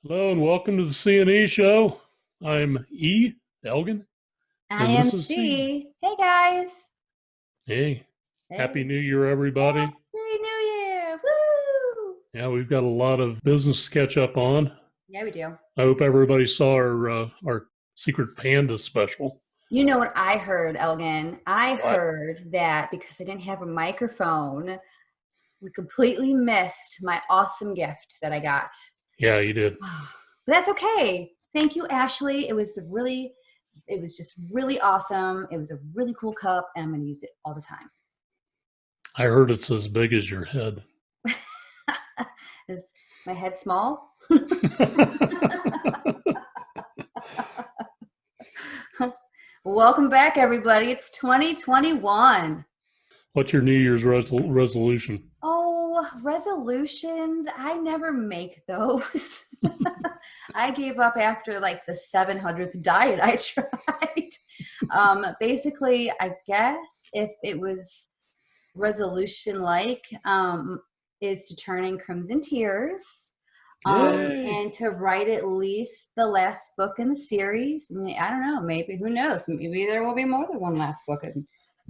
Hello and welcome to the C&E show. I'm Elgon, I and am this is C. C. Hey guys. Hey, Happy Hey. New Year, everybody. Happy New Year. Woo! Yeah, we've got a lot of business to catch up on. Yeah, we do. I hope everybody saw our Secret Panda special. You know what I heard, Elgin? I What? heard that because I didn't have a microphone, we completely missed my awesome gift that I got. Yeah, you did. But that's okay. Thank you, Ashley. It was just really awesome. It was a really cool cup, and I'm going to use it all the time. I heard it's as big as your head. Is my head small? Welcome back, everybody. It's 2021. What's your New Year's resolution? Oh, resolutions. I never make those. I gave up after like the 700th diet I tried. Basically, I guess if it was resolution like, is to turn in Crimson Tears. Yay! And to write at least the last book in the series. I mean, I don't know. Maybe, who knows? Maybe there will be more than one last book. And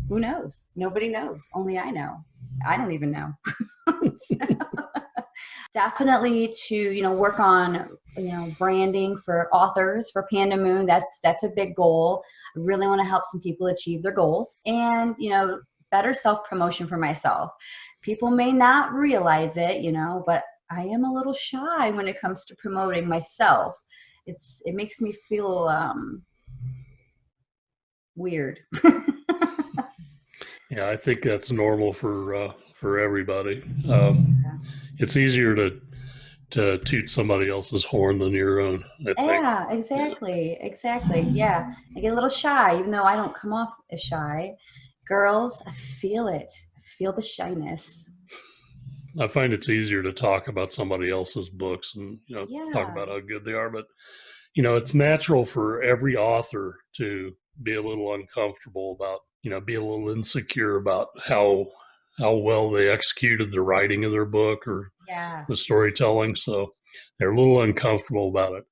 who knows? Nobody knows. Only I know. I don't even know. So, definitely to, work on, branding for authors for Pandamoon. That's a big goal. I really want to help some people achieve their goals and, better self-promotion for myself. People may not realize it, but I am a little shy when it comes to promoting myself. It makes me feel weird. Yeah, I think that's normal for everybody. It's easier to toot somebody else's horn than your own, I think. Yeah, exactly. Yeah, I get a little shy, even though I don't come off as shy. Girls, I feel it. I feel the shyness. I find it's easier to talk about somebody else's books and talk Yeah, about how good they are, but it's natural for every author to be a little uncomfortable about be a little insecure about how well they executed the writing of their book or yeah, the storytelling, so they're a little uncomfortable about it.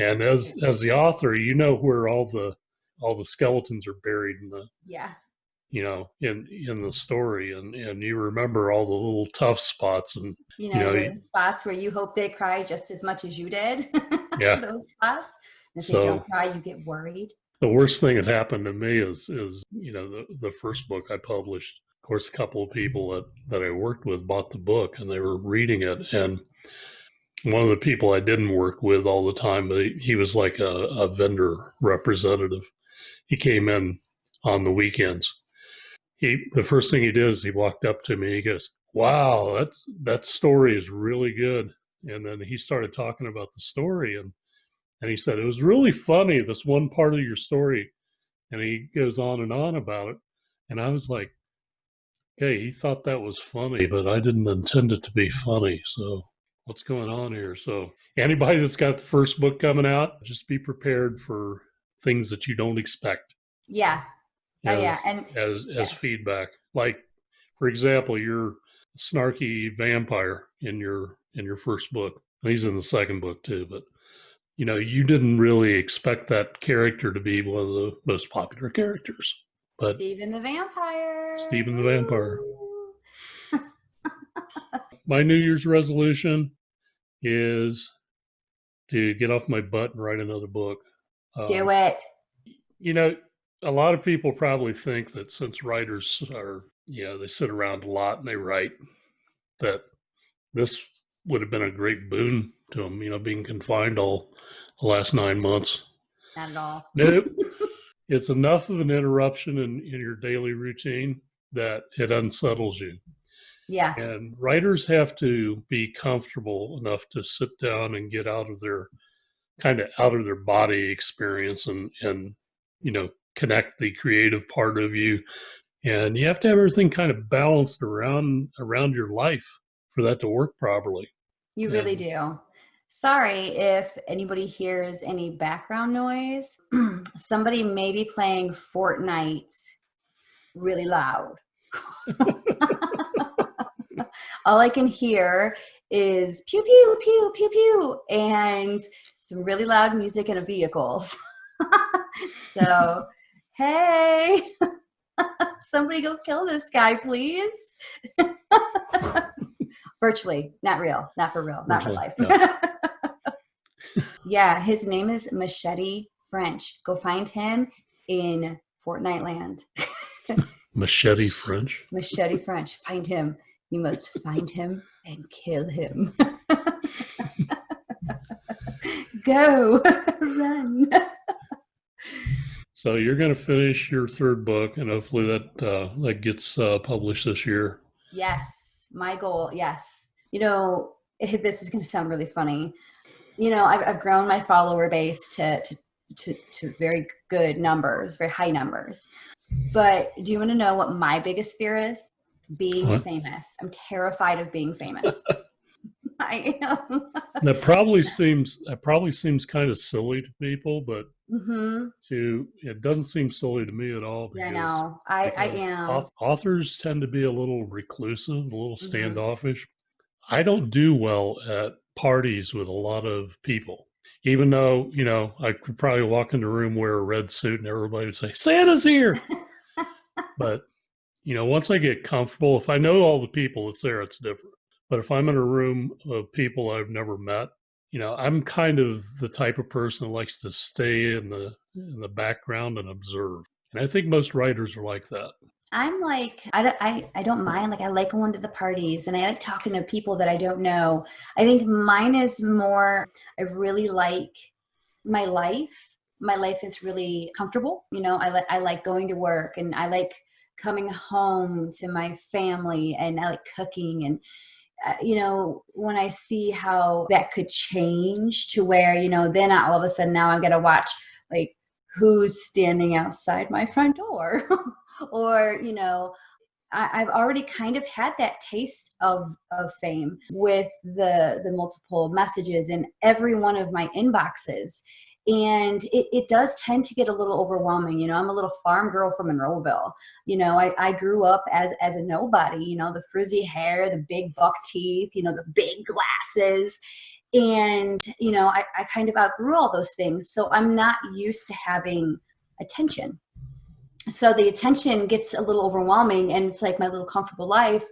And as the author, where all the skeletons are buried in the yeah. in the story, and you remember all the little tough spots, and The spots where you hope they cry just as much as you did. yeah. Those spots. If they So don't cry, you get worried. the worst thing that happened to me is the first book I published. Of course, a couple of people that I worked with bought the book and they were reading it, and one of the people I didn't work with all the time, but he was like a vendor representative. He came in on the weekends. The first thing he did is he walked up to me. He goes, "Wow, that story is really good." And then he started talking about the story, and he said, "It was really funny, this one part of your story." And he goes on and on about it. And I was like, okay, he thought that was funny, but I didn't intend it to be funny. So what's going on here? So anybody that's got the first book coming out, just be prepared for things that you don't expect Yeah. Oh yeah. as And as yeah. as feedback. Like, for example, your snarky vampire in your first book. He's in the second book too, but you didn't really expect that character to be one of the most popular characters. But Stephen the Vampire. Stephen the Vampire. My New Year's resolution is to get off my butt and write another book. Do Um, it. you know, a lot of people probably think that since writers are, they sit around a lot and they write, that this would have been a great boon to them, being confined all the last 9 months. Not at all. Nope. It's enough of an interruption in your daily routine that it unsettles you. Yeah. And writers have to be comfortable enough to sit down and get out of their body experience and connect the creative part of you. And you have to have everything kind of balanced around your life for that to work properly. You really do. Sorry if anybody hears any background noise. Somebody may be playing Fortnite really loud. All I can hear is pew, pew, pew, pew, pew, and some really loud music in a vehicle. So, hey, somebody go kill this guy, please. Virtually, not real, not for real, not for life. Yeah. Yeah, his name is Machete French. Go find him in Fortnite Land. Machete French? Machete French. Find him. You must find him and kill him. Go, run. So you're going to finish your third book, and hopefully that gets published this year. Yes, my goal. Yes. You know, this is going to sound really funny. You know, I've grown my follower base to very good numbers, very high numbers. But do you want to know what my biggest fear is? Being famous. I'm terrified of being famous. I am. That probably seems kind of silly to people, but it doesn't seem silly to me at all. Yeah, no, I am. Authors tend to be a little reclusive, a little standoffish. I don't do well at parties with a lot of people, even though, you know, I could probably walk in the room, wear a red suit, and everybody would say, Santa's here. But, you know, once I get comfortable, if I know all the people that's there, it's different. But if I'm in a room of people I've never met, you know, I'm kind of the type of person that likes to stay in the background and observe. And I think most writers are like that. I'm like, I don't mind. Like, I like going to the parties and I like talking to people that I don't know. I think mine is more, I really like my life. My life is really comfortable. You know, I like going to work, and I like coming home to my family, and I like cooking. And, you know, when I see how that could change to where, you know, then all of a sudden now I'm going to watch like who's standing outside my front door. Or, you know, I've already kind of had that taste of fame with the multiple messages in every one of my inboxes. And it does tend to get a little overwhelming. You know, I'm a little farm girl from Monroeville. You know, I grew up as a nobody, you know, the frizzy hair, the big buck teeth, you know, the big glasses. And, you know, I kind of outgrew all those things. So I'm not used to having attention. So the attention gets a little overwhelming, and it's like my little comfortable life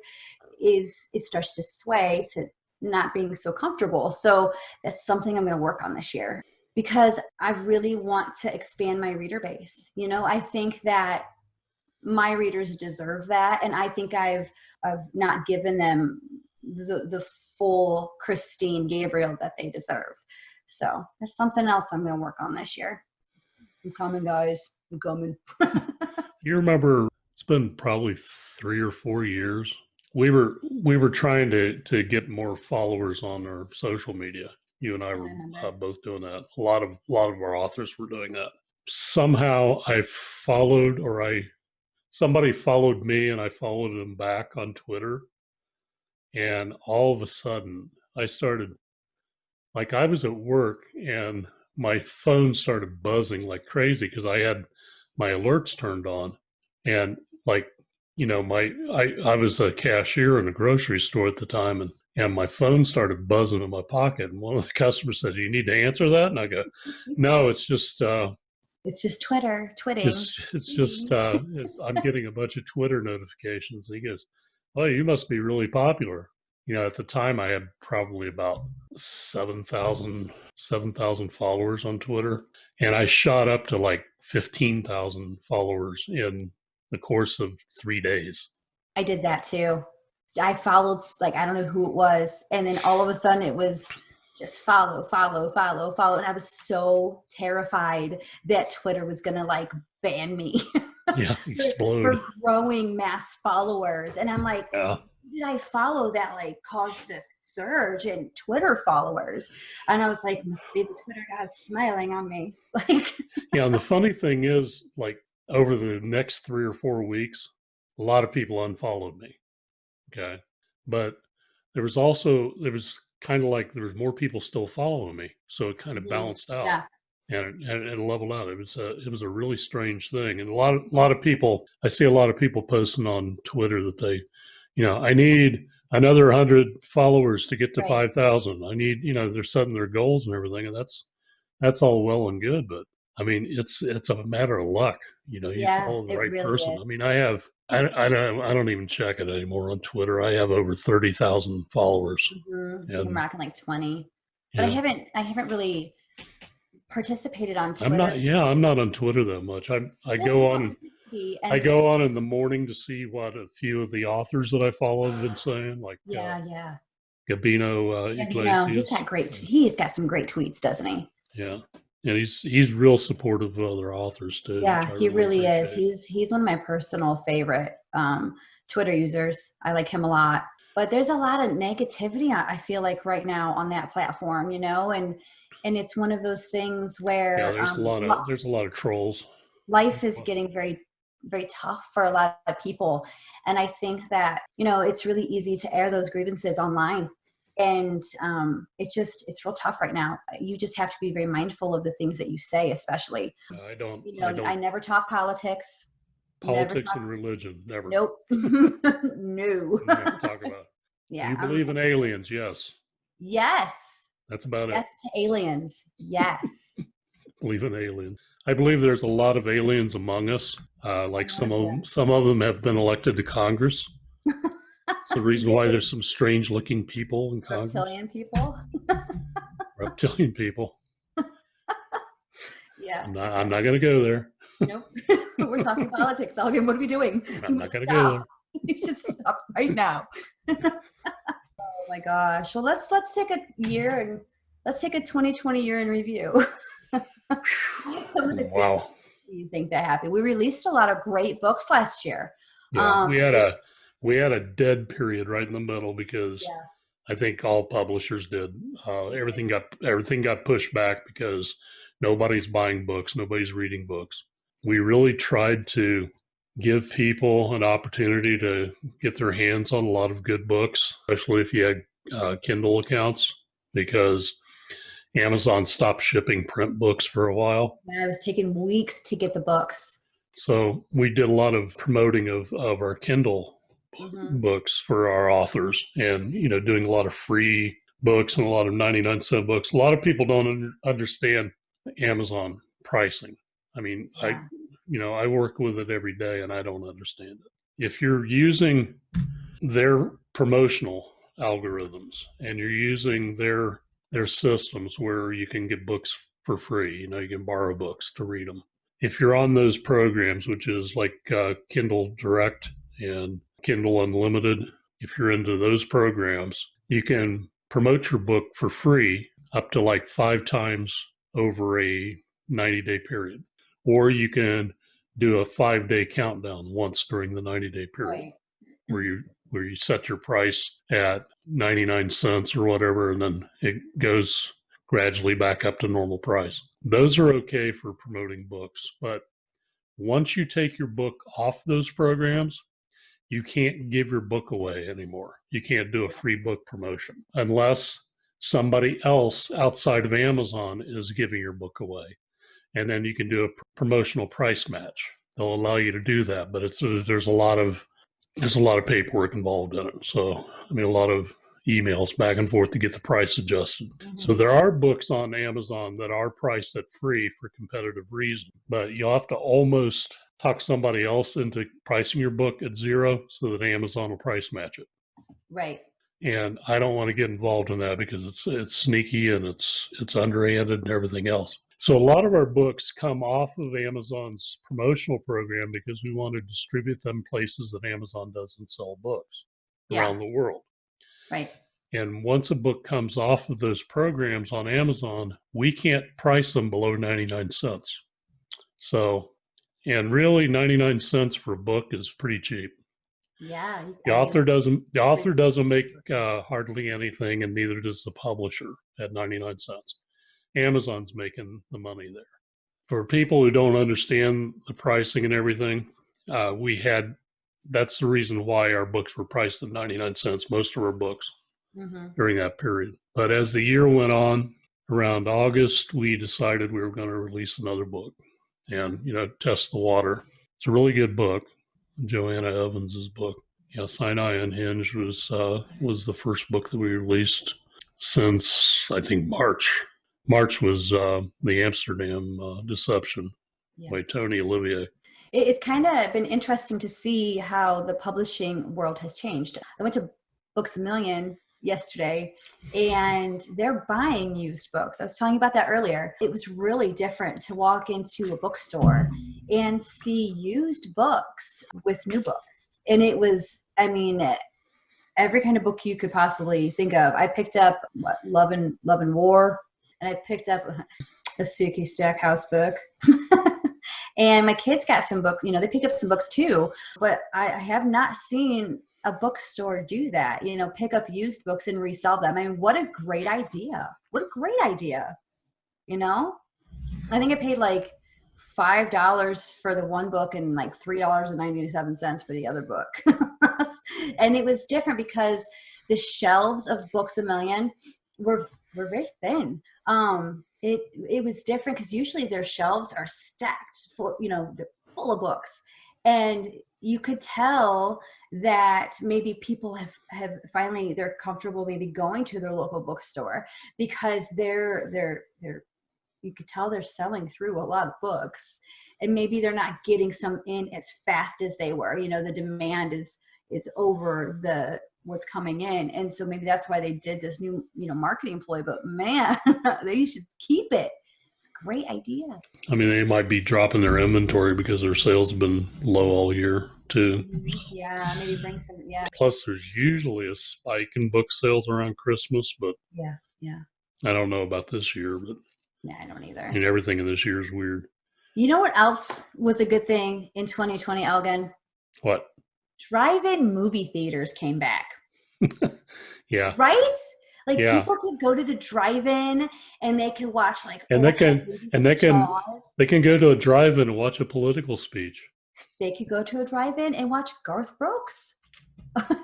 it starts to sway to not being so comfortable. So that's something I'm going to work on this year, because I really want to expand my reader base. You know, I think that my readers deserve that. And I think I've not given them the full Christine Gabriel that they deserve. So that's something else I'm going to work on this year. I'm coming, guys. I'm coming. You remember, it's been probably 3 or 4 years. We were trying to get more followers on our social media. You and I were both doing that. A lot of our authors were doing that. Somehow somebody followed me, and I followed them back on Twitter. And all of a sudden I started, like, I was at work and my phone started buzzing like crazy because I had my alerts turned on. And, like, you know, I was a cashier in a grocery store at the time, and my phone started buzzing in my pocket. And one of the customers said, "You need to answer that?" And I go, "No, it's just Twitter, twitting. It's just I'm getting a bunch of Twitter notifications." And he goes, "Oh, you must be really popular." You know, at the time I had probably about 7,000 followers on Twitter, and I shot up to like 15,000 followers in the course of 3 days. I did that too. I followed, like, I don't know who it was, and then all of a sudden it was just follow. And I was so terrified that Twitter was going to like ban me. Yeah, explode. for growing mass followers. And I'm like, yeah. Did I follow that like caused this surge in Twitter followers? And I was like, must be the Twitter god smiling on me. Like, yeah. And the funny thing is, like, over the next 3 or 4 weeks, a lot of people unfollowed me. Okay. But there was kind of like, there was more people still following me. So it kind of balanced out. Yeah. And it leveled out. It was a really strange thing. And a lot of people, I see a lot of people posting on Twitter that they, you know, I need another 100 followers to get to Right. 5,000. I need, they're setting their goals and everything, and that's all well and good, but I mean, it's a matter of luck. You Yeah, follow the it right really person. is. I mean, I don't even check it anymore on Twitter. I have over 30,000 followers, I think I'm and rocking like 20, but yeah, I haven't really participated on I'm Twitter. not. Yeah, I'm not on Twitter that much. I Just go how on. it used to be, I and go on in the morning to see what a few of the authors that I follow have been saying, like yeah. Gabino And Iglesias. he's got some great tweets, doesn't he? Yeah, and he's real supportive of other authors too, which Yeah, I he really really is. appreciate. He's one of my personal favorite Twitter users. I like him a lot. But there's a lot of negativity I feel like right now on that platform, and it's one of those things Yeah, where there's a lot of trolls. life is getting very, very tough for a lot of people, and I think that it's really easy to air those grievances online, and it's real tough right now. You just have to be very mindful of the things that you say, especially. I I don't never talk politics. Never politics talk. and religion, never. Nope. No. Never talk about. Do Yeah. you believe in aliens? Yes. Yes. That's about it. Yes to aliens. Yes. Believe in aliens. I believe there's a lot of aliens among us. Like some of them have been elected to Congress. It's the reason why there's some strange looking people in Congress. Reptilian people. Reptilian people. Yeah. I'm not going to go there. Nope. We're talking politics. Elgon, what are we doing? I'm not going to go there. You should stop right now. Oh my gosh. Well, let's take a year and let's take a 2020 year in review. Wow. You think that happened? We released a lot of great books last year. Yeah, we had a dead period right in the middle because I think all publishers did. Everything got pushed back because nobody's buying books, nobody's reading books. We really tried to give people an opportunity to get their hands on a lot of good books, especially if you had Kindle accounts, because Amazon stopped shipping print books for a while. And it was taking weeks to get the books. So we did a lot of promoting of our Kindle books for our authors, and doing a lot of free books and a lot of 99-cent books. A lot of people don't understand Amazon pricing. I mean, I work with it every day and I don't understand it. If you're using their promotional algorithms and you're using their systems where you can get books for free, you can borrow books to read them. If you're on those programs, which is like Kindle Direct and Kindle Unlimited, if you're into those programs, you can promote your book for free up to like 5 times over a 90-day period. Or you can do a 5-day countdown once during the 90-day period, where you set your price at 99 cents or whatever, and then it goes gradually back up to normal price. Those are okay for promoting books, but once you take your book off those programs, you can't give your book away anymore. You can't do a free book promotion unless somebody else outside of Amazon is giving your book away. And then you can do a promotional price match. They'll allow you to do that, but there's a lot of paperwork involved in it. So, I mean, a lot of emails back and forth to get the price adjusted. So there are books on Amazon that are priced at free for competitive reasons, but you'll have to almost talk somebody else into pricing your book at zero so that Amazon will price match it. Right. And I don't want to get involved in that because it's sneaky and it's underhanded and everything else. So a lot of our books come off of Amazon's promotional program because we want to distribute them places that Amazon doesn't sell books around the world. Right. And once a book comes off of those programs on Amazon, we can't price them below 99 cents. So, and really 99 cents for a book is pretty cheap. Yeah. The author doesn't make hardly anything, and neither does the publisher at 99 cents. Amazon's making the money there. For people who don't understand the pricing and everything, that's the reason why our books were priced at 99 cents, most of our books during that period. But as the year went on, around August, we decided we were going to release another book and, test the water. It's a really good book, Joanna Evans's book. Yeah, Sinai Unhinged was the first book that we released since, I think, March. March was the Amsterdam Deception by Tony Olivier. It's kind of been interesting to see how the publishing world has changed. I went to Books A Million yesterday, and they're buying used books. I was telling you about that earlier. It was really different to walk into a bookstore and see used books with new books. And it was, I mean, every kind of book you could possibly think of. I picked up Love and War, and I picked up a Suki Stackhouse book. And my kids got some books, they picked up some books too, but I have not seen a bookstore do that, pick up used books and resell them. I mean, what a great idea. What a great idea. I think I paid like $5 for the one book and like $3.97 for the other book. And it was different because the shelves of Books A Million were very thin. It was different because usually their shelves are stacked full, they're full of books, and you could tell that maybe people have finally, they're comfortable maybe going to their local bookstore because they're you could tell they're selling through a lot of books, and maybe they're not getting some in as fast as they were. The demand is over what's coming in, and so maybe that's why they did this new marketing ploy. But man, they should keep it. It's a great idea. I mean, they might be dropping their inventory because their sales have been low all year too. So. Yeah, maybe bring some. Yeah. Plus, there's usually a spike in book sales around Christmas, but yeah, I don't know about this year. But yeah, I don't either. I mean, everything in this year is weird. You know what else was a good thing in 2020, Elgon? What? Drive-in movie theaters came back. Yeah. Right? Like people could go to the drive-in and they could watch they can go to a drive-in and watch a political speech. They could go to a drive-in and watch Garth Brooks. That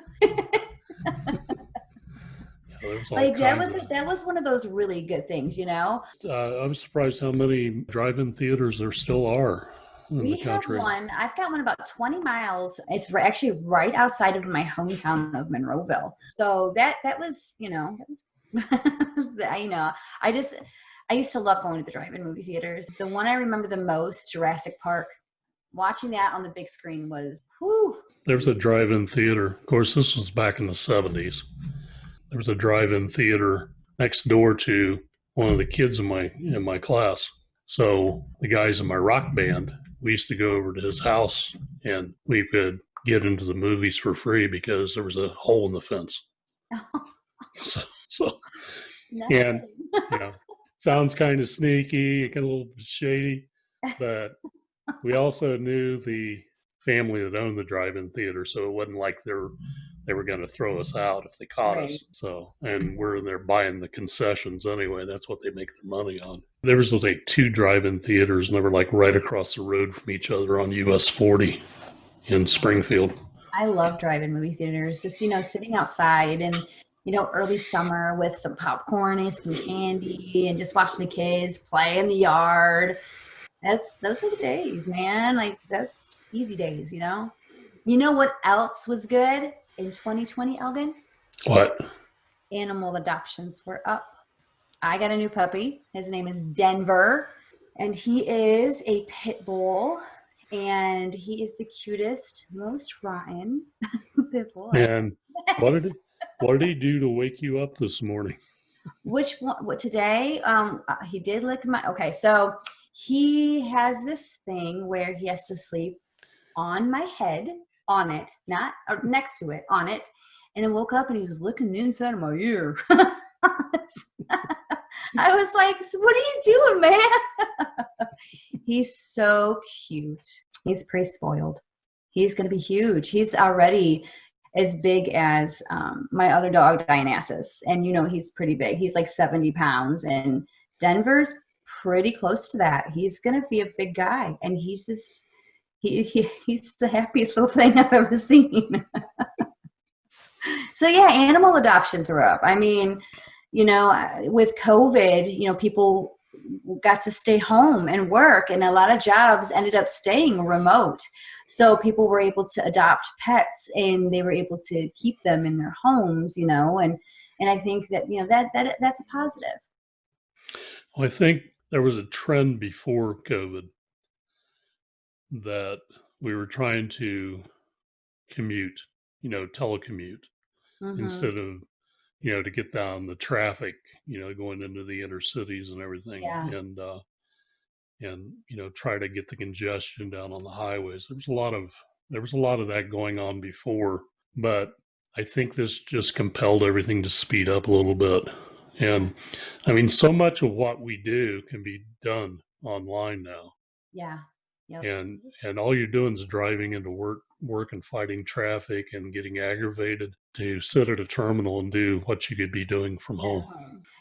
was one of those really good things, I'm surprised how many drive-in theaters there still are. We have one. I've got one about 20 miles. It's actually right outside of my hometown of Monroeville. So that was, I used to love going to the drive-in movie theaters. The one I remember the most, Jurassic Park. Watching that on the big screen was, whew. There was a drive-in theater. Of course, this was back in the 70s. There was a drive-in theater next door to one of the kids in my class. So the guys in my rock band, we used to go over to his house and we could get into the movies for free because there was a hole in the fence. So and sounds kind of sneaky, kind of a little shady, but we also knew the family that owned the drive-in theater, so it wasn't like they were going to throw us out if they caught us. So, and we're there buying the concessions anyway. That's what they make their money on. There was like 2 drive-in theaters, and they were like right across the road from each other on US 40 in Springfield. I love drive-in movie theaters. Just, sitting outside and, early summer with some popcorn and some candy and just watching the kids play in the yard. Those were the days, man. Like, that's easy days, You know what else was good in 2020, Elgon? What? Animal adoptions were up. I got a new puppy. His name is Denver, and he is a pit bull, and he is the cutest, most rotten pit bull. And what did he do to wake you up this morning? Which one? What today? He did lick my. Okay, so he has this thing where he has to sleep on my head, on it, not or next to it, on it. And I woke up and he was looking inside of my ear. I was like, what are you doing, man? He's so cute. He's pretty spoiled. He's going to be huge. He's already as big as my other dog, Dionysus. And, he's pretty big. He's like 70 pounds. And Denver's pretty close to that. He's going to be a big guy. And he's just... He's the happiest little thing I've ever seen. So yeah, animal adoptions are up. I mean, with COVID, people got to stay home and work, and a lot of jobs ended up staying remote. So people were able to adopt pets, and they were able to keep them in their homes, and I think that, that's a positive. Well, I think there was a trend before COVID that we were trying to commute, telecommute, Mm-hmm. instead of, to get down the traffic, going into the inner cities and everything. Yeah. And try to get the congestion down on the highways. There was a lot of that going on before, but I think this just compelled everything to speed up a little bit. And I mean, so much of what we do can be done online now. Yeah. Yep. And all you're doing is driving into work and fighting traffic and getting aggravated to sit at a terminal and do what you could be doing from home.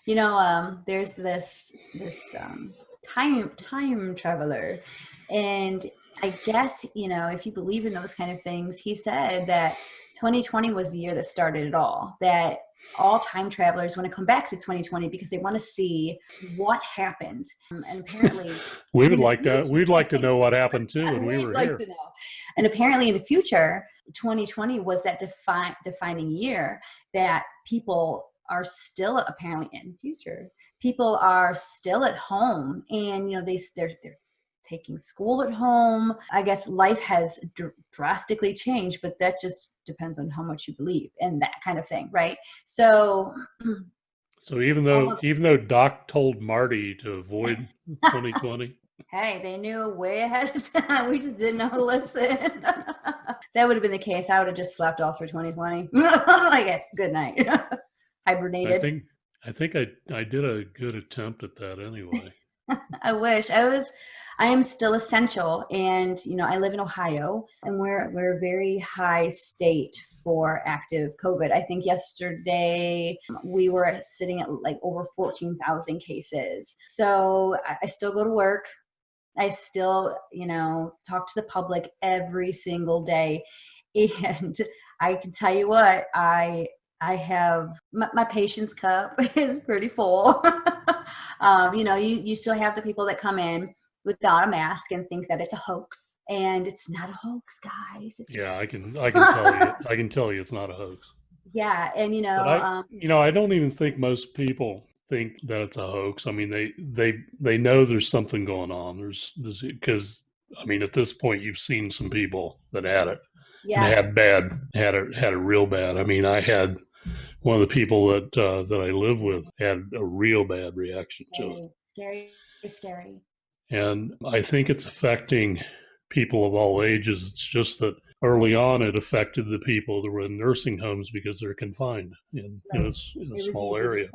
There's this time traveler, and I guess, if you believe in those kind of things, he said that 2020 was the year that started it all, that all time travelers want to come back to 2020 because they want to see what happened. And apparently we'd like to know what happened too when we were like here. To know. And apparently in the future, 2020 was that defining year that people are still, apparently in the future, people are still at home, and they're taking school at home. I guess life has drastically changed, but that just depends on how much you believe and that kind of thing, right? So even though Doc told Marty to avoid 2020, hey, they knew way ahead of time. We just didn't know to listen. That would have been the case. I would have just slept all through 2020. Like, good night. Hibernated. I think I did a good attempt at that anyway. I wish. I am still essential, and I live in Ohio, and we're a very high state for active COVID. I think yesterday we were sitting at like over 14,000 cases. So I still go to work. I still, talk to the public every single day, and I can tell you what, I have my patience cup is pretty full. You still have the people that come in without a mask and think that it's a hoax, and it's not a hoax, guys. I can tell you. I can tell you it's not a hoax. Yeah, and but I don't even think most people think that it's a hoax. I mean, they know there's something going on. There's because I mean, at this point, you've seen some people that had it. Yeah. And had it real bad. I mean, I had one of the people that I live with had a real bad reaction to it. Scary. And I think it's affecting people of all ages. It's just that early on it affected the people that were in nursing homes because they're confined in a small area.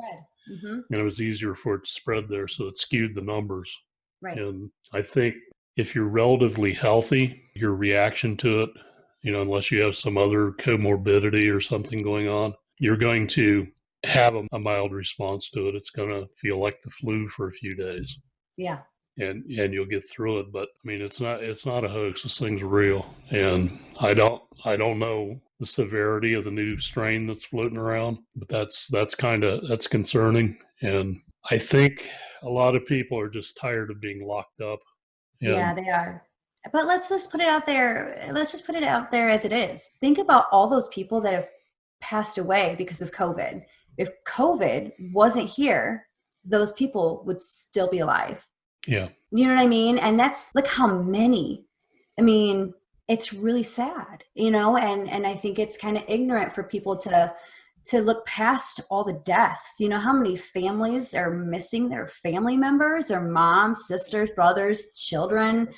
Mm-hmm. And it was easier for it to spread there, so it skewed the numbers. Right. And I think if you're relatively healthy, your reaction to it, unless you have some other comorbidity or something going on, you're going to have a mild response to it. It's going to feel like the flu for a few days. Yeah. And you'll get through it. But I mean, it's not a hoax. This thing's real. And I don't know the severity of the new strain that's floating around, but that's concerning. And I think a lot of people are just tired of being locked up. Yeah, they are. But let's just put it out there. Let's just put it out there as it is. Think about all those people that have passed away because of COVID. If COVID wasn't here, those people would still be alive. Yeah. You know what I mean? And that's like how many. I mean, it's really sad, and I think it's kind of ignorant for people to look past all the deaths. How many families are missing their family members, their moms, sisters, brothers, children,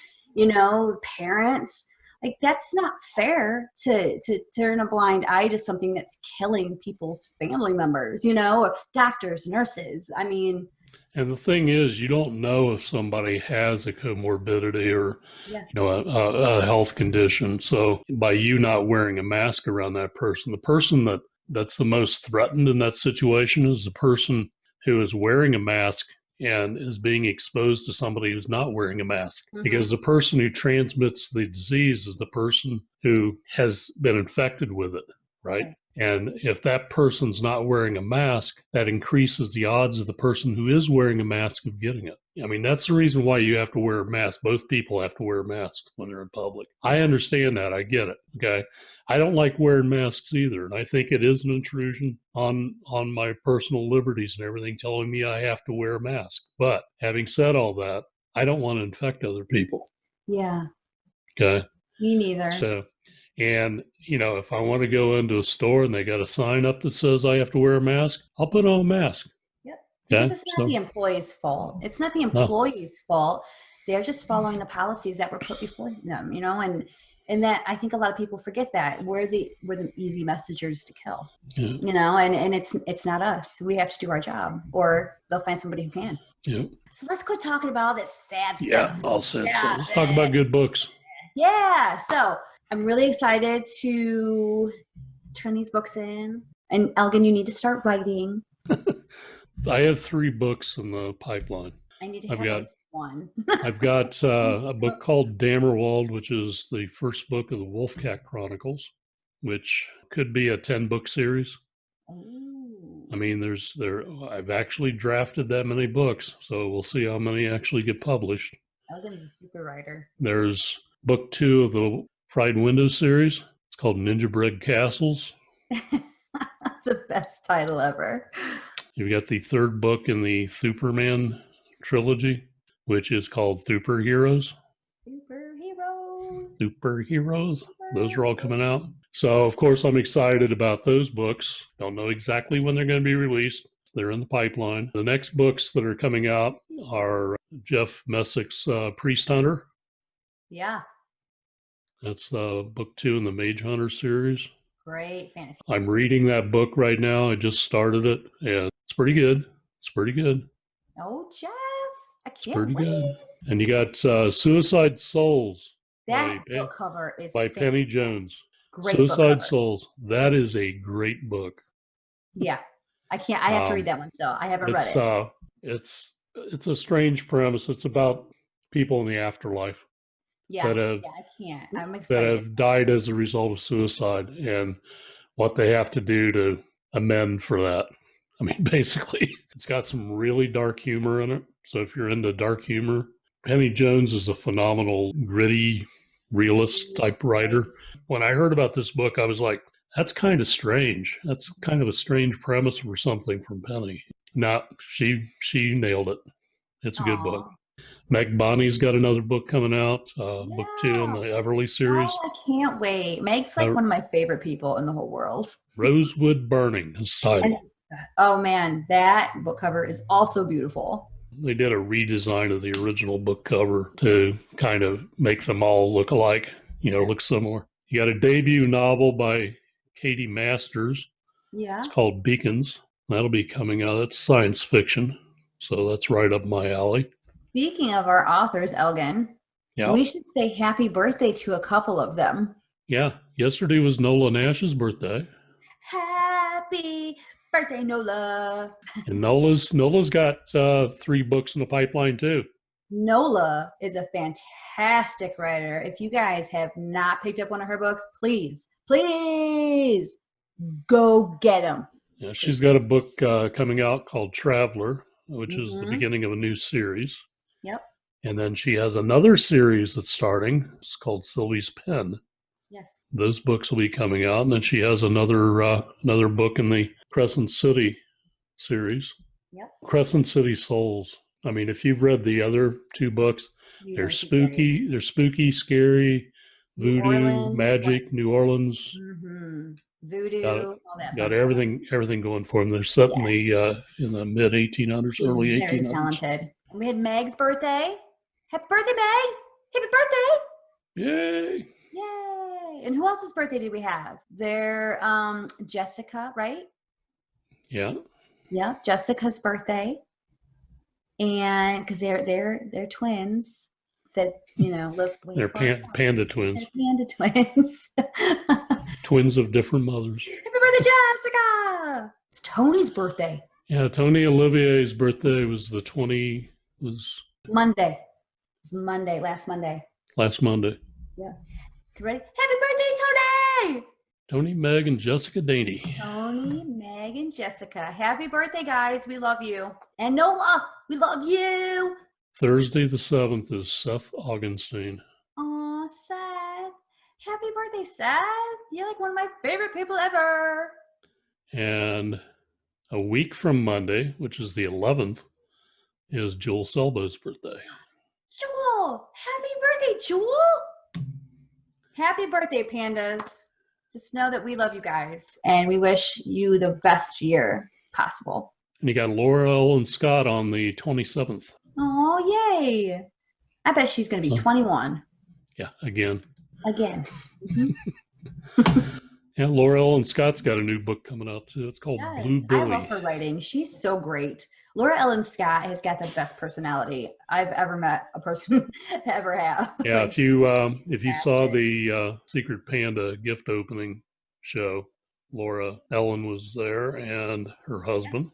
parents. Like, that's not fair to turn a blind eye to something that's killing people's family members, or doctors, nurses. I mean, and the thing is, you don't know if somebody has a comorbidity or, a health condition. So by you not wearing a mask around that person, the person that's the most threatened in that situation is the person who is wearing a mask and is being exposed to somebody who's not wearing a mask. Mm-hmm. Because the person who transmits the disease is the person who has been infected with it, right? And if that person's not wearing a mask, that increases the odds of the person who is wearing a mask of getting it. I mean, that's the reason why you have to wear a mask. Both people have to wear a mask when they're in public. I understand that. I get it. Okay. I don't like wearing masks either. And I think it is an intrusion on my personal liberties and everything, telling me I have to wear a mask. But having said all that, I don't want to infect other people. Yeah. Okay. Me neither. So, and, you know, if I want to go into a store and they got a sign up that says I have to wear a mask, I'll put on a mask. Yep. Because Okay? it's not the employee's fault. It's not the employee's fault. They're just following the policies that were put before them, you know, and that I think a lot of people forget that we're the easy messengers to kill, you know, and it's not us. We have to do our job, or they'll find somebody who can. Yeah. So let's quit talking about all this sad stuff. Yeah, all sad stuff. Let's talk about good books. Yeah. So I'm really excited to turn these books in. And Elgon, you need to start writing. I have 3 books in the pipeline. I need to have at least one. I've got a book called Dammerwald, which is the first book of the Wolfcat Chronicles, which could be a 10-book series. Ooh. I mean, I've actually drafted that many books, so we'll see how many actually get published. Elgon's a super writer. There's book 2 of the Fried Window series. It's called Ninja-Bread Castles. That's the best title ever. You've got the 3rd book in the Thuperman Trilogy, which is called Thuperheroes. Thuperheroes. Those are all coming out. So, of course, I'm excited about those books. Don't know exactly when they're going to be released. They're in the pipeline. The next books that are coming out are Jeff Messick's Priest Hunter. Yeah. That's book 2 in the Mage Hunter series. Great fantasy. I'm reading that book right now. I just started it, and it's pretty good. It's pretty good. Oh, Jeff, I can't pretty wait. Good. And you got Suicide Souls. That book cover is by Penny Jones. Great Suicide Souls. That is a great book. Yeah, I have to read that one still. I haven't read it. It's a strange premise. It's about people in the afterlife. Yeah, I can't. I'm excited. That have died as a result of suicide and what they have to do to amend for that. I mean, basically, it's got some really dark humor in it. So if you're into dark humor, Penny Jones is a phenomenal, gritty, realist type writer. When I heard about this book, I was like, that's kind of strange. That's kind of a strange premise for something from Penny. She nailed it. It's a good book. Meg Bonney's got another book coming out, book 2 in the Everly series. Oh, I can't wait. Meg's like one of my favorite people in the whole world. Rosewood Burning is titled. Oh man, that book cover is also beautiful. They did a redesign of the original book cover to kind of make them all look alike, look similar. You got a debut novel by Katie Masters. Yeah. It's called Beacons. That'll be coming out. It's science fiction. So that's right up my alley. Speaking of our authors, Elgon, we should say happy birthday to a couple of them. Yeah. Yesterday was Nola Nash's birthday. Happy birthday, Nola. And Nola's got 3 books in the pipeline too. Nola is a fantastic writer. If you guys have not picked up one of her books, please go get them. Yeah, she's got a book coming out called Traveler, which is the beginning of a new series. Yep. And then she has another series that's starting. It's called Sylvie's Pen. Yes. Those books will be coming out. And then she has another book in the Crescent City series. Yep. Crescent City Souls. I mean, if you've read the other 2 books, they're spooky. They're spooky, scary, voodoo, magic, New Orleans. Mm-hmm. Voodoo, all that. Got everything going for them. They're set in the mid 1800s, early 1800s. Very talented. And we had Meg's birthday. Happy birthday, Meg! Happy birthday! Yay! Yay! And who else's birthday did we have? There, Jessica, right? Yeah. Yeah, Jessica's birthday. And because they're twins that live. They're panda twins. They're panda twins. Twins of different mothers. Happy birthday, Jessica! It's Tony's birthday. Yeah, Tony Olivier's birthday was Monday. It was Monday, last Monday. Last Monday. Yeah. You ready? Happy birthday, Tony! Tony, Meg, and Jessica Daney. Tony, Meg, and Jessica. Happy birthday, guys. We love you. And Nola, we love you. Thursday the 7th is Seth Augenstein. Aw, Seth. Happy birthday, Seth. You're like one of my favorite people ever. And a week from Monday, which is the 11th, is Jewel Selbo's birthday. Jewel, happy birthday, Jewel. Happy birthday, pandas. Just know that we love you guys and we wish you the best year possible. And you got Laura Ellen Scott on the 27th. Oh, yay. I bet she's going to be 21. Yeah, again. Mm-hmm. Yeah, Laura Ellen Scott's got a new book coming out too. It's called Blue Billy. I love her writing. She's so great. Laura Ellen Scott has got the best personality I've ever met a person to ever have. Yeah, like, if you saw the Secret Panda gift opening show, Laura Ellen was there and her husband.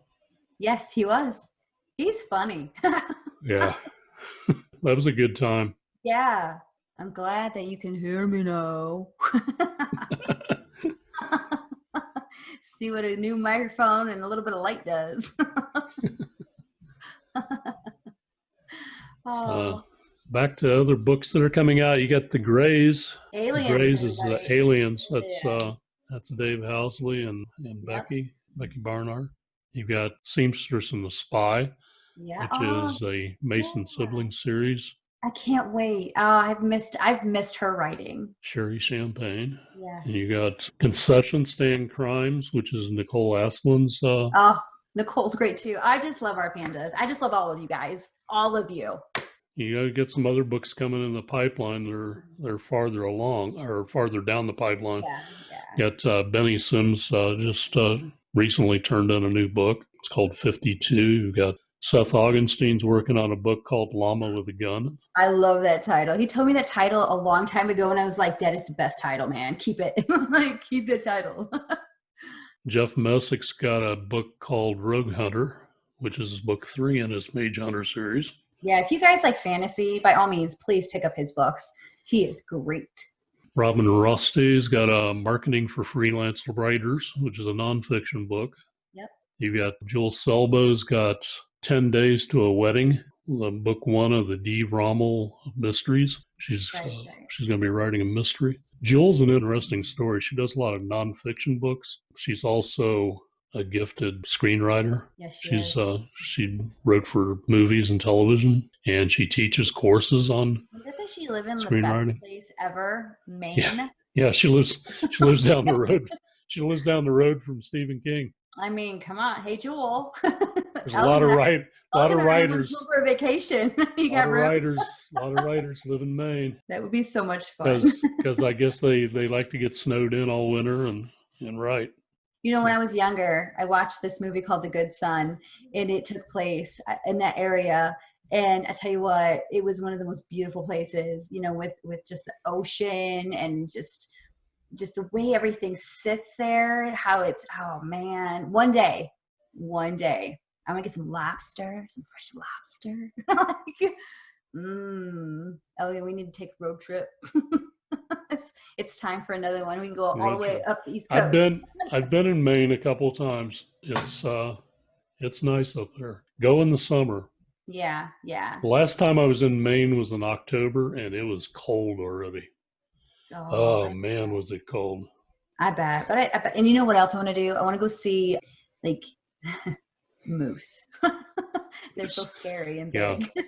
Yes, he was. He's funny. Yeah, that was a good time. Yeah, I'm glad that you can hear me now. See what a new microphone and a little bit of light does. So, back to other books that are coming out. You got The Greys. Aliens. The Greys is Aliens. That's Dave Housley and Becky Barnard. You've got Seamstress and the Spy, which is a Mason sibling series. I can't wait. Oh, I've missed her writing. Sherry Champagne. Yeah. And you got Concession Stand Crimes, which is Nicole Asplund's. Nicole's great too. I just love our pandas. I just love all of you guys. All of you. You got to get some other books coming in the pipeline. They're farther along or farther down the pipeline. Yeah. Got Benny Sims just recently turned in a new book. It's called 52. You've got Seth Augenstein's working on a book called Llama with a Gun. I love that title. He told me that title a long time ago, and I was like, that is the best title, man. Keep it. Like, keep the title. Jeff Messick's got a book called Rogue Hunter, which is book 3 in his Mage Hunter series. Yeah, if you guys like fantasy, by all means, please pick up his books. He is great. Robin Rusty's got a Marketing for Freelance Writers, which is a nonfiction book. Yep. You've got Jewel Selbo's got 10 Days to a Wedding, book 1 of the Dee Rommel mysteries. She's going to be writing a mystery. Jewel's an interesting story. She does a lot of nonfiction books. She's also a gifted screenwriter. Yes, she wrote for movies and television, and she teaches courses on Doesn't she live in the best screenwriting. place ever, Maine? Yeah, she lives down the road. She lives down the road from Stephen King. I mean, come on. Hey, Jewel. There's a lot of writers. A lot of vacation. A lot of writers live in Maine. That would be so much fun. Because I guess they like to get snowed in all winter and write. You know, when I was younger, I watched this movie called The Good Son, and it took place in that area. And I tell you what, it was one of the most beautiful places, you know, with just the ocean and just the way everything sits there, how it's, oh man, one day, I'm gonna get some lobster, some fresh lobster. Elgon, we need to take a road trip. It's time for another one. We can go all the way up the East Coast. I've been in Maine a couple of times. It's nice up there. Go in the summer. Yeah. The last time I was in Maine was in October, and it was cold already. Oh man, was it cold? I bet. But and you know what else I want to do? I want to go see like moose. They're so scary and big. Yeah.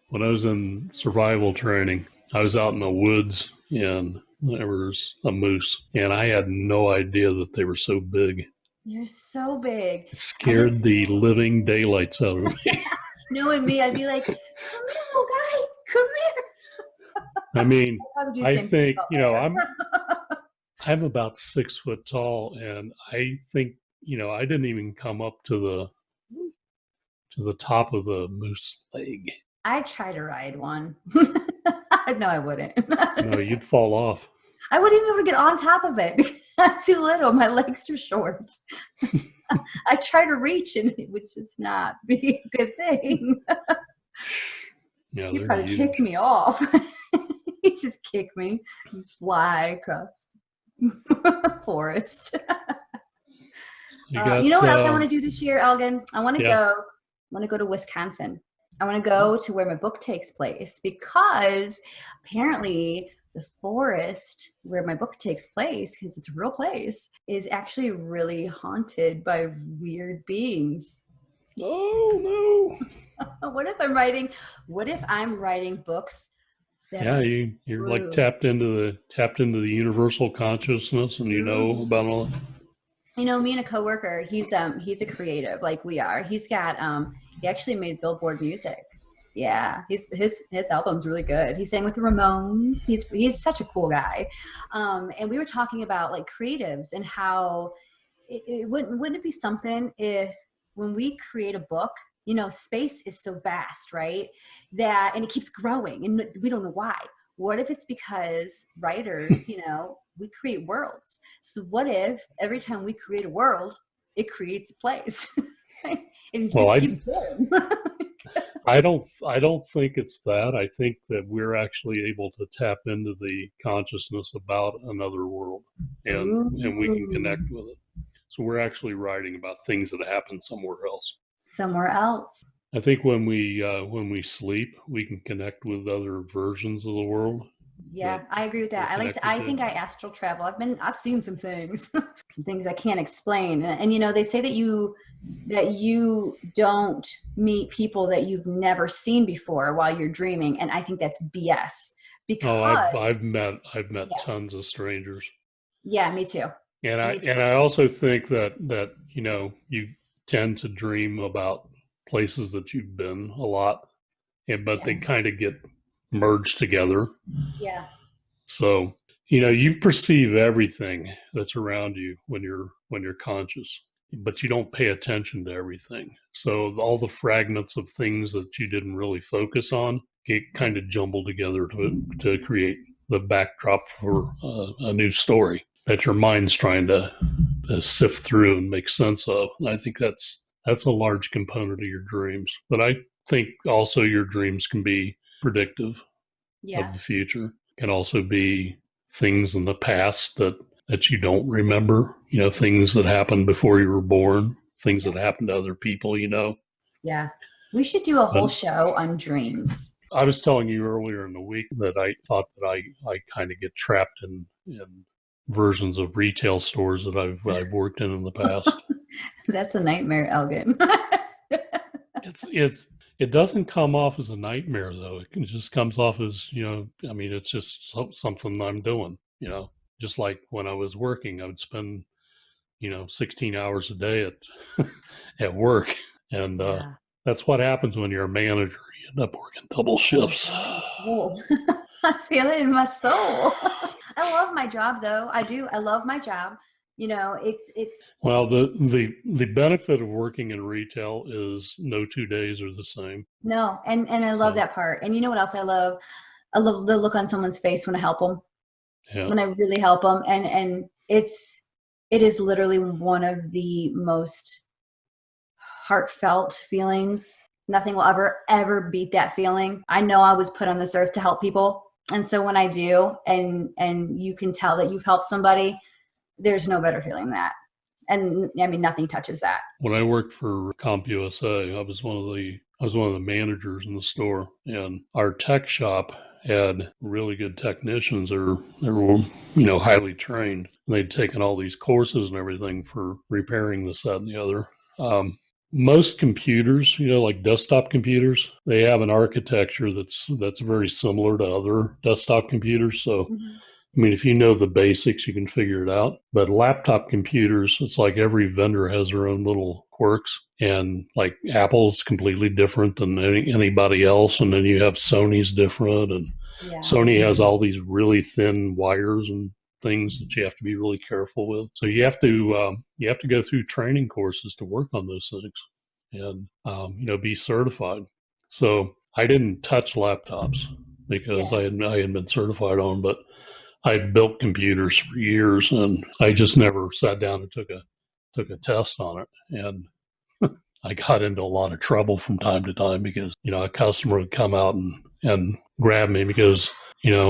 When I was in survival training, I was out in the woods and there was a moose, and I had no idea that they were so big. They're so big. It scared the living daylights out of me. Knowing me, I'd be like, come here, little guy, come here. I mean, I think, you know, I'm about 6 foot tall, and I think, you know, I didn't even come up to the top of the moose leg. I'd try to ride one. No, I wouldn't. No, you'd fall off. I wouldn't even be able to get on top of it because I'm too little. My legs are short. I try to reach, and it would just not be a good thing. Yeah, You'd probably kick me off. You just kick me and fly across Forest. You got, You know what else I want to do this year, Elgin? I want to yeah. go. I want to go to Wisconsin. I want to go to where my book takes place because apparently the forest where my book takes place, because it's a real place, is actually really haunted by weird beings. Oh no. What if I'm writing? What if I'm writing books that Yeah, are you're like true? tapped into the universal consciousness, and you know Mhm. about all. You know, me and a coworker, he's a creative like we are. He's got he actually made Billboard music. Yeah, his album's really good. He sang with the Ramones. He's such a cool guy. And we were talking about like creatives and how wouldn't it be something if when we create a book, you know, space is so vast, right? That and it keeps growing and we don't know why. What if it's because writers, you know, we create worlds. So what if every time we create a world, it creates a place? It Well, just keeps going. I don't think it's that. I think that we're actually able to tap into the consciousness about another world, and we can Ooh, connect with it. So we're actually writing about things that happen somewhere else. somewhere else. I think when we sleep, we can connect with other versions of the world that Yeah, I agree with we're that. connected I think to. I astral travel. I've seen some things, some things I can't explain. And you know, they say that you don't meet people that you've never seen before while you're dreaming. And I think that's BS Oh, because I've met yeah, tons of strangers, yeah, me too. and Me too. I also think that you know you tend to dream about places that you've been a lot, and but Yeah. they kind of get merged together. Yeah. So you know you perceive everything that's around you when you're conscious, but you don't pay attention to everything. So all the fragments of things that you didn't really focus on get kind of jumbled together to create the backdrop for a new story that your mind's trying to sift through and make sense of. And I think that's a large component of your dreams. But I think also your dreams can be predictive of Yeah. the future, can also be things in the past that you don't remember, you know, things that happened before you were born, things Yeah. that happened to other people, you know. Yeah. We should do a But whole show on dreams. I was telling you earlier in the week that I thought that I kind of get trapped in versions of retail stores that I've worked in the past. That's a nightmare, Elgin. It's it doesn't come off as a nightmare though. It just comes off as, you know, I mean, it's just something I'm doing, you know. Just like when I was working, I would spend, you know, 16 hours a day at at work, and Yeah. that's what happens when you're a manager. You end up working double I shifts. feel it in my soul. I feel it in my soul. I love my job though. I do. I love my job. You know, it's Well, the benefit of working in retail is no 2 days are the same. no, and I love So that part. And you know what else I love? I love the look on someone's face when I help them, yeah. when I really help them, and it is literally one of the most heartfelt feelings. Nothing will ever beat that feeling. I know I was put on this earth to help people, and so when I do, and you can tell that you've helped somebody, there's no better feeling than that. And I mean, nothing touches that. When I worked for CompUSA, I was one of the managers in the store, and our tech shop had really good technicians. They were, you know, highly trained. They'd taken all these courses and everything for repairing this, that, and the other. Most computers, you know, like desktop computers, they have an architecture that's very similar to other desktop computers. So Mhm. I mean, if you know the basics, you can figure it out. But laptop computers, it's like every vendor has their own little quirks. And like Apple's completely different than anybody else. And then you have Sony's different. And Yeah. Sony has all these really thin wires and things that you have to be really careful with. So you have to go through training courses to work on those things and, you know, be certified. So I didn't touch laptops because Yeah. I had been certified on, but I built computers for years, and I just never sat down and took a test on it. And I got into a lot of trouble from time to time because, you know, a customer would come out and grab me because,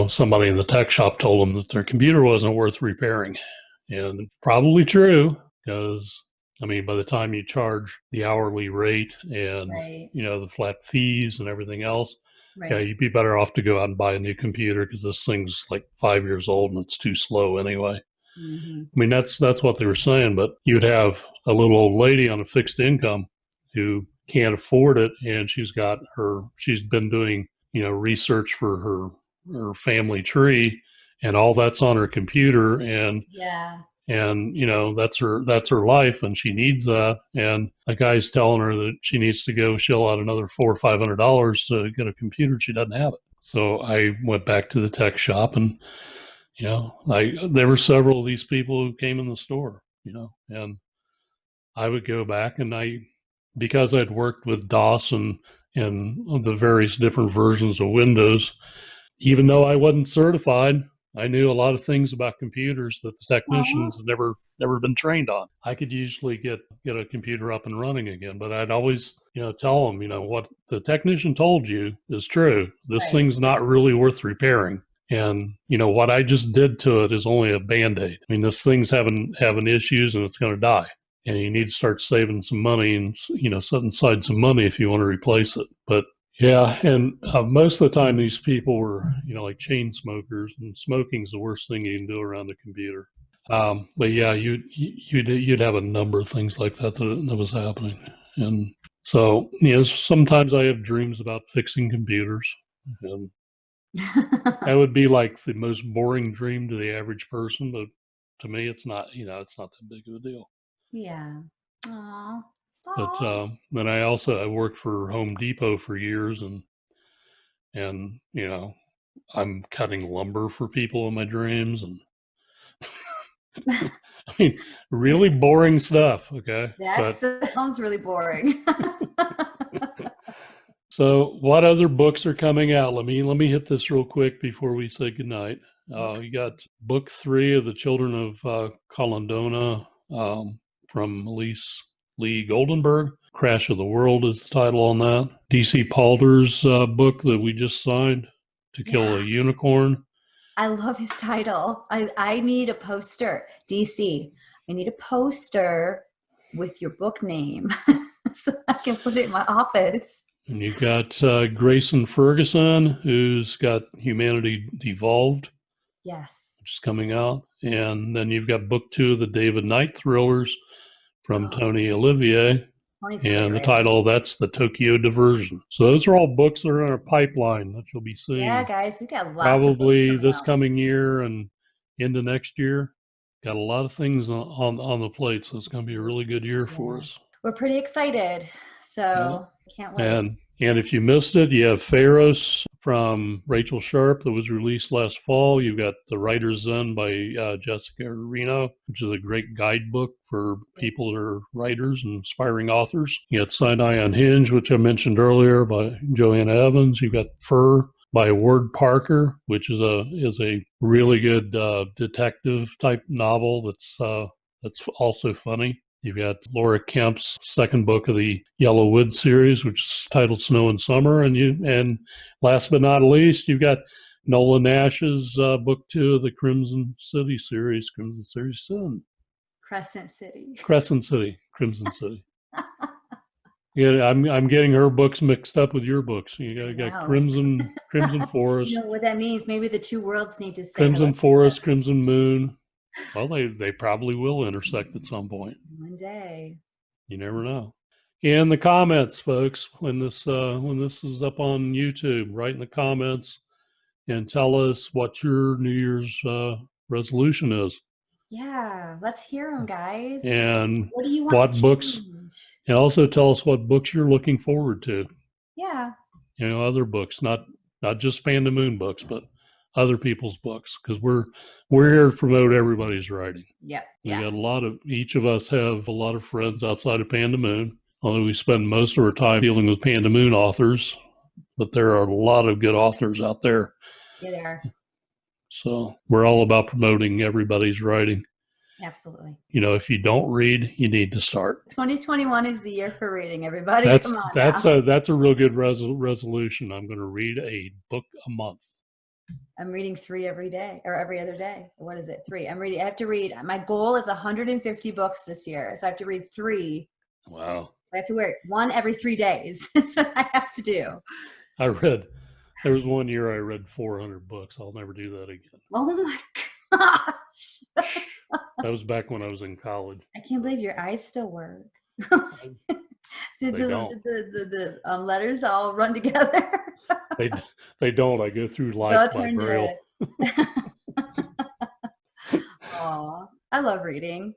somebody in the tech shop told them that their computer wasn't worth repairing. And probably true, because, by the time you charge the hourly rate and, Right. the flat fees and everything else, Right. you'd be better off to go out and buy a new computer because this thing's like 5 years old and it's too slow anyway. Mm-hmm. That's what they were saying, but you'd have a little old lady on a fixed income who can't afford it, and she's been doing, research for her family tree, and all that's on her computer, and that's her life, and she needs that. And a guy's telling her that she needs to go shell out another $400 or $500 to get a computer. She doesn't have it. So I went back to the tech shop, and there were several of these people who came in the store, and I would go back, and because I'd worked with DOS and the various different versions of Windows, even though I wasn't certified, I knew a lot of things about computers that the technicians had never been trained on. I could usually get a computer up and running again, but I'd always, tell them, what the technician told you is true. This thing's not really worth repairing. And, what I just did to it is only a Band-Aid. This thing's having issues and it's going to die. And you need to start saving some money and, set aside some money if you want to replace it. But yeah, and most of the time these people were, like chain smokers, and smoking's the worst thing you can do around a computer. But yeah, you'd have a number of things like that was happening. And so, sometimes I have dreams about fixing computers, and that would be like the most boring dream to the average person, but to me, it's not, it's not that big of a deal. Yeah. Aww. But then I worked for Home Depot for years, and I'm cutting lumber for people in my dreams, and really boring stuff. Okay, that sounds really boring. So, what other books are coming out? Let me hit this real quick before we say goodnight. You got book 3 of The Children of Colindona from Elise Lee Goldenberg. Crash of the World is the title on that. DC Palder's book that we just signed, To Kill a Unicorn. I love his title. I need a poster. DC, I need a poster with your book name so I can put it in my office. And you've got Grayson Ferguson, who's got Humanity Devolved. Yes. Which is coming out. And then you've got book 2 of the David Knight thrillers from Tony Olivier. And the title, that's The Tokyo Diversion. So those are all books that are in our pipeline that you'll be seeing. Yeah, guys, we got lots probably of this coming year and into next year. Got a lot of things on the plate, so it's going to be a really good year for us. We're pretty excited, so can't wait. And if you missed it, you have Thuperheroes from Rachel Sharp that was released last fall. You've got The Writer's Zen by Jessica Reno, which is a great guidebook for people that are writers and aspiring authors. You got Sinai Unhinged, which I mentioned earlier, by Joanna Evans. You've got Fur by Ward Parker, which is a really good detective type novel that's also funny. You've got Laura Kemp's second book of the Yellow Wood series, which is titled Snow and Summer. And last but not least, you've got Nola Nash's book 2 of the Crimson City series, Crimson City Sin. Crescent City. Crimson City. Yeah, I'm getting her books mixed up with your books. You got Crimson Forest. You know what that means? Maybe the two worlds need to say Crimson Forest, Crimson Moon. Well, they probably will intersect at some point. One day. You never know. In the comments, folks, when this is up on YouTube, write in the comments and tell us what your New Year's resolution is. Yeah, let's hear them, guys. And what do you want? What books? And also tell us what books you're looking forward to. Yeah. Other books, not just Pandamoon books, but other people's books, because we're here to promote everybody's writing. Yep. We got each of us have a lot of friends outside of Pandamoon, although we spend most of our time dealing with Pandamoon authors, but there are a lot of good authors out there. Yeah, there are. So we're all about promoting everybody's writing. Absolutely. If you don't read, you need to start. 2021 is the year for reading, everybody. That's a real good resolution. I'm going to read a book a month. I'm reading 3 every day or every other day. What is it? 3. I have to read. My goal is 150 books this year. So I have to read 3. Wow. I have to wear 1 every 3 days. That's what I have to do. There was one year I read 400 books. I'll never do that again. Oh my gosh. That was back when I was in college. I can't believe your eyes still work. They don't. The letters all run together? They don't. I go through life by Braille. Aw, I love reading.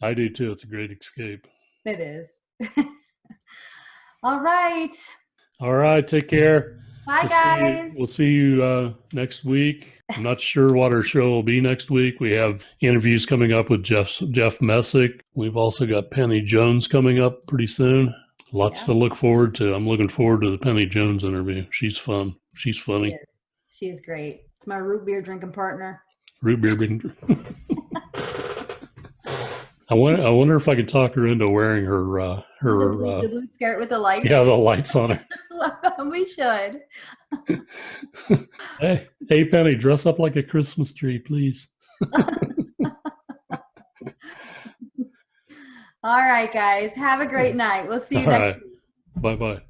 I do too. It's a great escape. It is. All right. All right. Take care. Bye, guys. We'll see you next week. I'm not sure what our show will be next week. We have interviews coming up with Jeff Messick. We've also got Penny Jones coming up pretty soon. Lots to look forward to. I'm looking forward to the Penny Jones interview. She's fun. She's funny. She is great. It's my root beer drinking partner. Root beer drinking. I wonder if I could talk her into wearing her the blue skirt with the lights. Yeah, the lights on her. We should. Hey, Penny, dress up like a Christmas tree, please. All right, guys. Have a great night. We'll see you next week. Bye-bye.